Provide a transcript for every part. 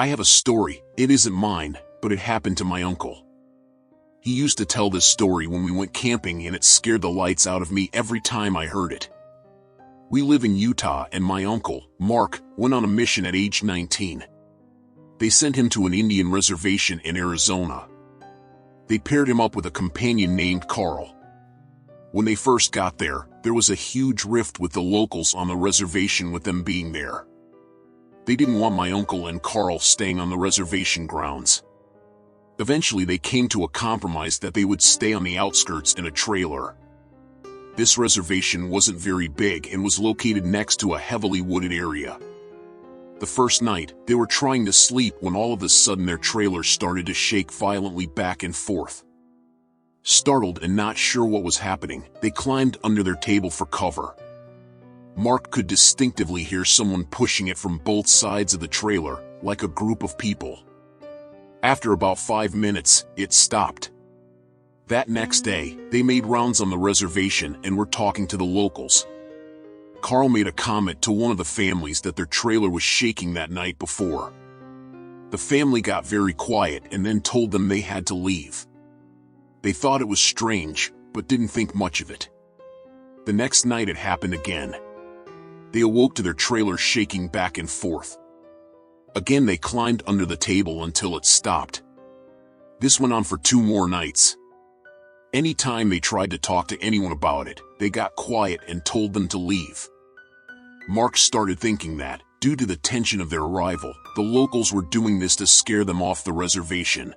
I have a story. It isn't mine, but it happened to my uncle. He used to tell this story when we went camping, and it scared the lights out of me every time I heard it. We live in Utah, and my uncle, Mark, went on a mission at age 19. They sent him to an Indian reservation in Arizona. They paired him up with a companion named Carl. When they first got there was a huge rift with the locals on the reservation with them being there. They didn't want my uncle and Carl staying on the reservation grounds. Eventually they came to a compromise that they would stay on the outskirts in a trailer. This reservation wasn't very big and was located next to a heavily wooded area. The first night, they were trying to sleep when all of a sudden their trailer started to shake violently back and forth. Startled and not sure what was happening, they climbed under their table for cover. Mark could distinctively hear someone pushing it from both sides of the trailer, like a group of people. After about 5 minutes, it stopped. That next day, they made rounds on the reservation and were talking to the locals. Carl made a comment to one of the families that their trailer was shaking that night before. The family got very quiet and then told them they had to leave. They thought it was strange, but didn't think much of it. The next night it happened again. They awoke to their trailer shaking back and forth. Again they climbed under the table until it stopped. This went on for 2 more nights. Anytime they tried to talk to anyone about it, they got quiet and told them to leave. Mark started thinking that, due to the tension of their arrival, the locals were doing this to scare them off the reservation.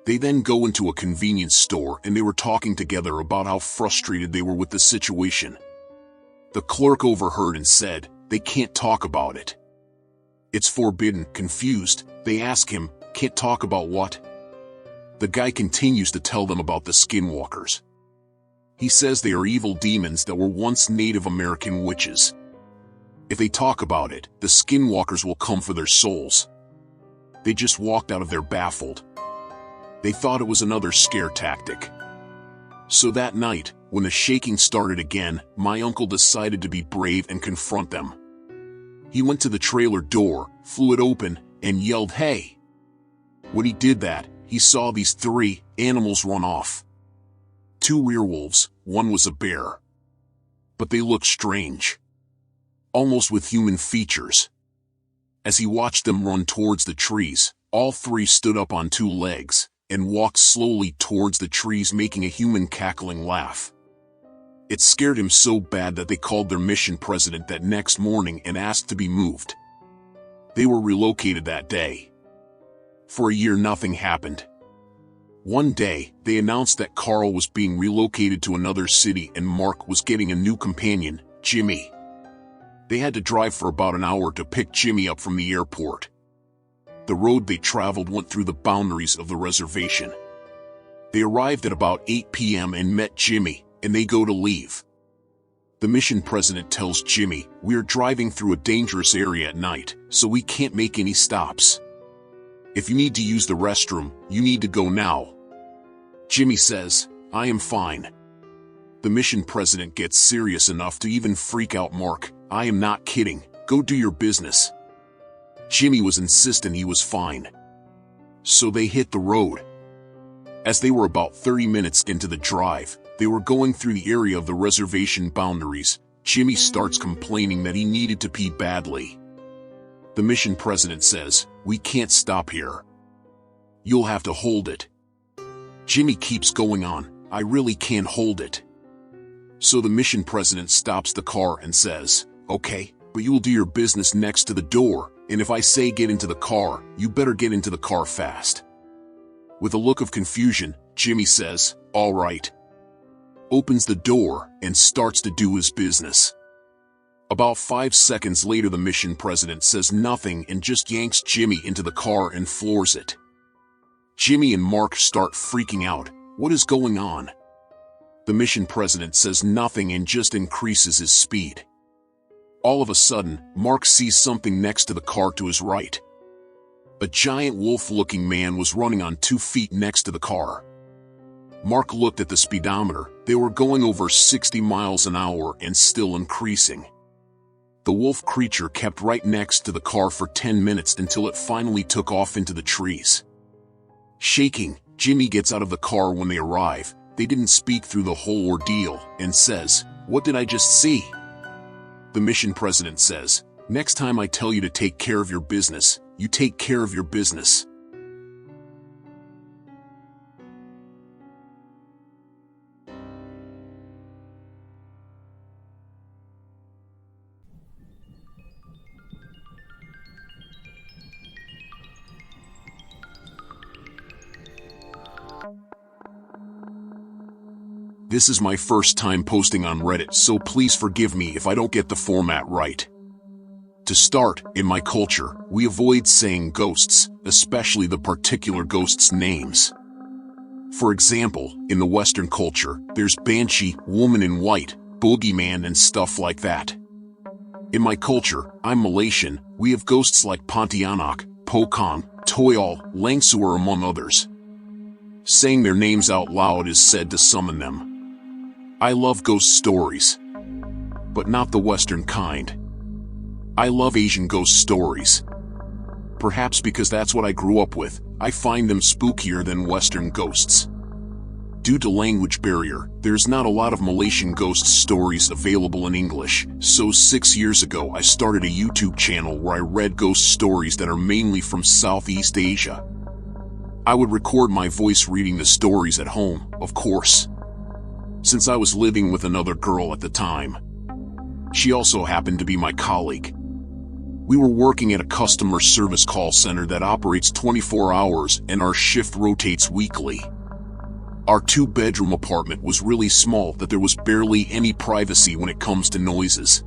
They then go into a convenience store and they were talking together about how frustrated they were with the situation. The clerk overheard and said, "They can't talk about it. It's forbidden." Confused, they ask him, "Can't talk about what?" The guy continues to tell them about the Skinwalkers. He says they are evil demons that were once Native American witches. If they talk about it, the Skinwalkers will come for their souls. They just walked out of there baffled. They thought it was another scare tactic. So that night, when the shaking started again, my uncle decided to be brave and confront them. He went to the trailer door, flew it open, and yelled, "Hey!" When he did that, he saw these 3 animals run off. 2 werewolves, 1 was a bear. But they looked strange. Almost with human features. As he watched them run towards the trees, all 3 stood up on 2 legs and walked slowly towards the trees, making a human cackling laugh. It scared him so bad that they called their mission president that next morning and asked to be moved. They were relocated that day. For a year nothing happened. One day, they announced that Carl was being relocated to another city and Mark was getting a new companion, Jimmy. They had to drive for about an hour to pick Jimmy up from the airport. The road they traveled went through the boundaries of the reservation. They arrived at about 8 p.m. and met Jimmy, and they go to leave. The mission president tells Jimmy, "We are driving through a dangerous area at night, so we can't make any stops. If you need to use the restroom, you need to go now." Jimmy says, "I am fine." The mission president gets serious enough to even freak out Mark. "I am not kidding, go do your business." Jimmy was insistent he was fine. So they hit the road. As they were about 30 minutes into the drive, they were going through the area of the reservation boundaries. Jimmy starts complaining that he needed to pee badly. The mission president says, "We can't stop here. You'll have to hold it." Jimmy keeps going on, "I really can't hold it." So the mission president stops the car and says, "Okay, but you will do your business next to the door, and if I say get into the car, you better get into the car fast." With a look of confusion, Jimmy says, "All right." Opens the door and starts to do his business. About 5 seconds later the mission president says nothing and just yanks Jimmy into the car and floors it. Jimmy and Mark start freaking out. What is going on? The mission president says nothing and just increases his speed. All of a sudden, Mark sees something next to the car to his right. A giant wolf-looking man was running on 2 feet next to the car. Mark looked at the speedometer. They were going over 60 miles an hour and still increasing. The wolf creature kept right next to the car for 10 minutes until it finally took off into the trees. Shaking, Jimmy gets out of the car when they arrive. They didn't speak through the whole ordeal and says, "What did I just see?" The mission president says, "Next time I tell you to take care of your business, you take care of your business." This is my first time posting on Reddit, so please forgive me if I don't get the format right. To start, in my culture, we avoid saying ghosts, especially the particular ghosts' names. For example, in the Western culture, there's banshee, woman in white, boogeyman and stuff like that. In my culture, I'm Malaysian, we have ghosts like Pontianak, Pokong, Toyol, Langsuer among others. Saying their names out loud is said to summon them. I love ghost stories. But not the Western kind. I love Asian ghost stories. Perhaps because that's what I grew up with, I find them spookier than Western ghosts. Due to language barrier, there's not a lot of Malaysian ghost stories available in English, so 6 years ago I started a YouTube channel where I read ghost stories that are mainly from Southeast Asia. I would record my voice reading the stories at home, of course. Since I was living with another girl at the time. She also happened to be my colleague. We were working at a customer service call center that operates 24 hours and our shift rotates weekly. Our 2-bedroom apartment was really small that there was barely any privacy when it comes to noises.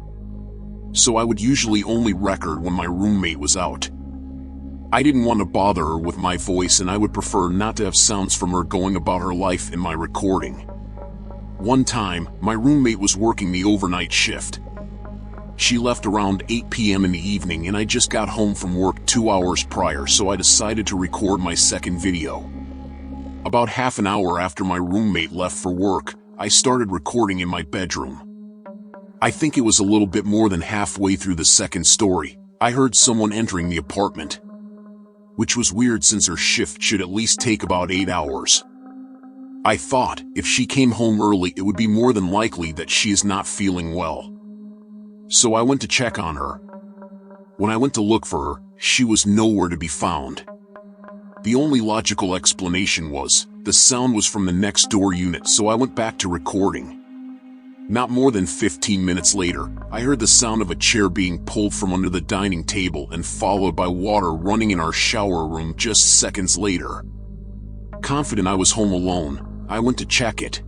So I would usually only record when my roommate was out. I didn't want to bother her with my voice and I would prefer not to have sounds from her going about her life in my recording. One time, my roommate was working the overnight shift. She left around 8 p.m. in the evening and I just got home from work 2 hours prior, so I decided to record my second video. About half an hour after my roommate left for work, I started recording in my bedroom. I think it was a little bit more than halfway through the second story, I heard someone entering the apartment. Which was weird since her shift should at least take about 8 hours. I thought, if she came home early it would be more than likely that she is not feeling well. So I went to check on her. When I went to look for her, she was nowhere to be found. The only logical explanation was, the sound was from the next door unit, so I went back to recording. Not more than 15 minutes later, I heard the sound of a chair being pulled from under the dining table and followed by water running in our shower room just seconds later. Confident I was home alone, I went to check it.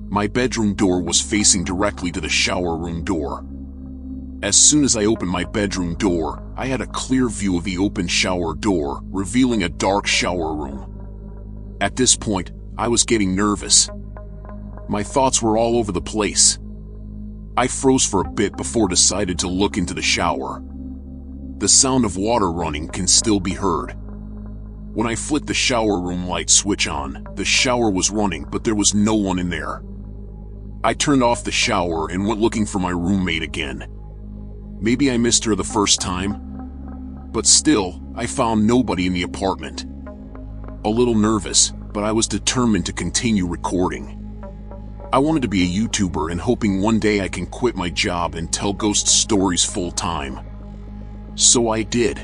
My bedroom door was facing directly to the shower room door. As soon as I opened my bedroom door, I had a clear view of the open shower door, revealing a dark shower room. At this point, I was getting nervous. My thoughts were all over the place. I froze for a bit before decided to look into the shower. The sound of water running can still be heard. When I flicked the shower room light switch on, the shower was running but there was no one in there. I turned off the shower and went looking for my roommate again. Maybe I missed her the first time? But still, I found nobody in the apartment. A little nervous, but I was determined to continue recording. I wanted to be a YouTuber and hoping one day I can quit my job and tell ghost stories full time. So I did.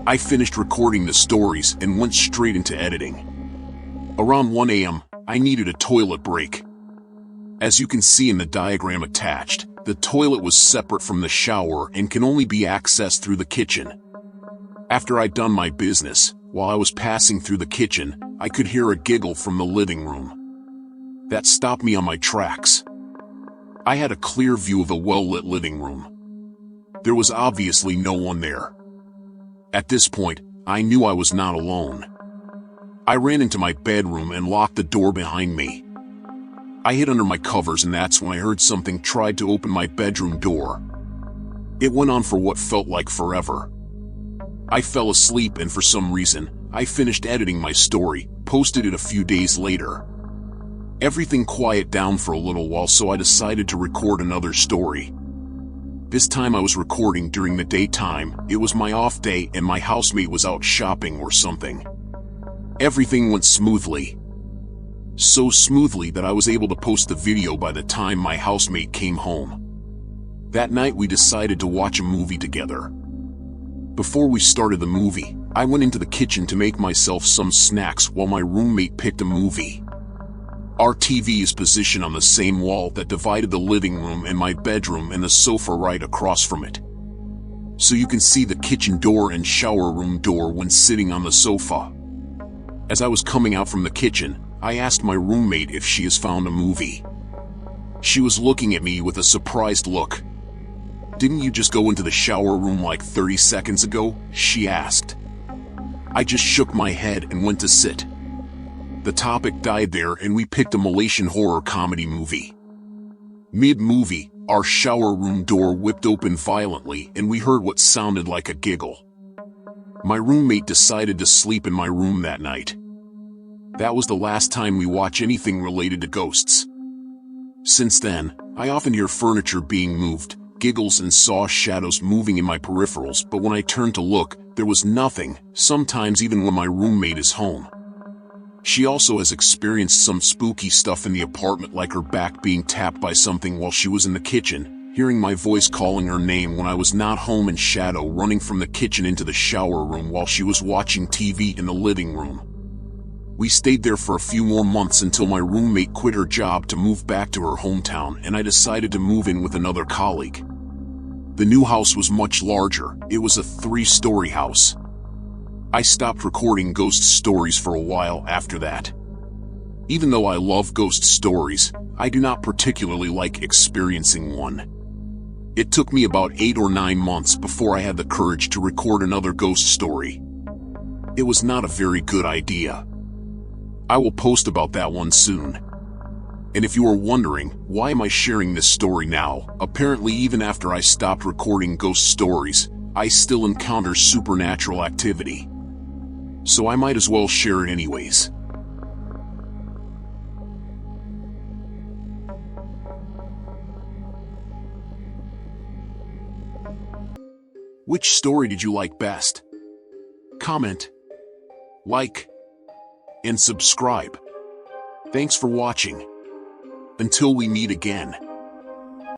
I finished recording the stories and went straight into editing. Around 1 a.m., I needed a toilet break. As you can see in the diagram attached, the toilet was separate from the shower and can only be accessed through the kitchen. After I'd done my business, while I was passing through the kitchen, I could hear a giggle from the living room. That stopped me on my tracks. I had a clear view of a well-lit living room. There was obviously no one there. At this point, I knew I was not alone. I ran into my bedroom and locked the door behind me. I hid under my covers and that's when I heard something tried to open my bedroom door. It went on for what felt like forever. I fell asleep and for some reason, I finished editing my story, posted it a few days later. Everything quieted down for a little while, so I decided to record another story. This time I was recording during the daytime. It was my off day and my housemate was out shopping or something. Everything went smoothly. So smoothly that I was able to post the video by the time my housemate came home. That night we decided to watch a movie together. Before we started the movie, I went into the kitchen to make myself some snacks while my roommate picked a movie. Our TV is positioned on the same wall that divided the living room and my bedroom and the sofa right across from it. So you can see the kitchen door and shower room door when sitting on the sofa. As I was coming out from the kitchen, I asked my roommate if she has found a movie. She was looking at me with a surprised look. "Didn't you just go into the shower room like 30 seconds ago?" she asked. I just shook my head and went to sit. The topic died there and we picked a Malaysian horror comedy movie. Mid-movie, our shower room door whipped open violently and we heard what sounded like a giggle. My roommate decided to sleep in my room that night. That was the last time we watched anything related to ghosts. Since then, I often hear furniture being moved, giggles and saw shadows moving in my peripherals, but when I turned to look, there was nothing, sometimes even when my roommate is home. She also has experienced some spooky stuff in the apartment, like her back being tapped by something while she was in the kitchen, hearing my voice calling her name when I was not home, and shadow running from the kitchen into the shower room while she was watching TV in the living room. We stayed there for a few more months until my roommate quit her job to move back to her hometown and I decided to move in with another colleague. The new house was much larger. It was a 3-story house. I stopped recording ghost stories for a while after that. Even though I love ghost stories, I do not particularly like experiencing one. It took me about 8 or 9 months before I had the courage to record another ghost story. It was not a very good idea. I will post about that one soon. And if you are wondering, why am I sharing this story now? Apparently even after I stopped recording ghost stories, I still encounter supernatural activity. So I might as well share it anyways. Which story did you like best? Comment, like, and subscribe. Thanks for watching. Until we meet again.